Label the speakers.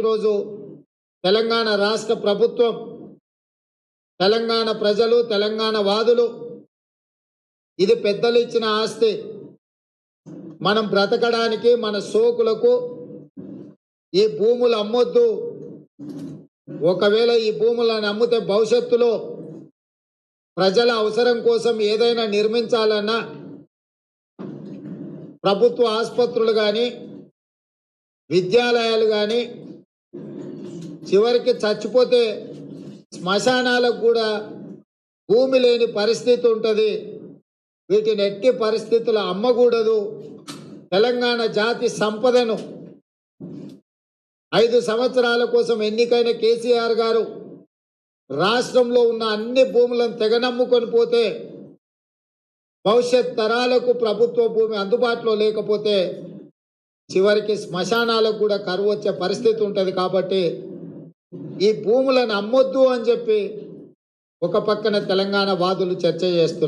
Speaker 1: రోజు తెలంగాణ రాష్ట్ర ప్రభుత్వం, తెలంగాణ ప్రజలు, తెలంగాణ వాదులు ఇది పెద్దలు ఇచ్చిన ఆస్తి. మనం బ్రతకడానికి మన సోకులకు ఈ భూములు అమ్మొద్దు. ఒకవేళ ఈ భూములను అమ్మితే భవిష్యత్తులో ప్రజల అవసరం కోసం ఏదైనా నిర్మించాలన్నా ప్రభుత్వ ఆసుపత్రులు కానీ, విద్యాలయాలు కానీ, చివరికి చచ్చిపోతే శ్మశానాలకు కూడా భూమి లేని పరిస్థితి ఉంటుంది. వీటిని ఎట్టి పరిస్థితులు అమ్మకూడదు. తెలంగాణ జాతి సంపదను 5 సంవత్సరాల కోసం ఎన్నికైన కేసీఆర్ గారు రాష్ట్రంలో ఉన్న అన్ని భూములను తెగనమ్ముకొని పోతే భవిష్యత్ తరాలకు ప్రభుత్వ భూమి అందుబాటులో లేకపోతే చివరికి శ్మశానాలకు కూడా కరువు వచ్చే పరిస్థితి ఉంటుంది. కాబట్టి ఈ భూములను అమ్మొద్దు అని చెప్పి ఒక పక్కన తెలంగాణ వాదులు చర్చ చేస్తున్నారు.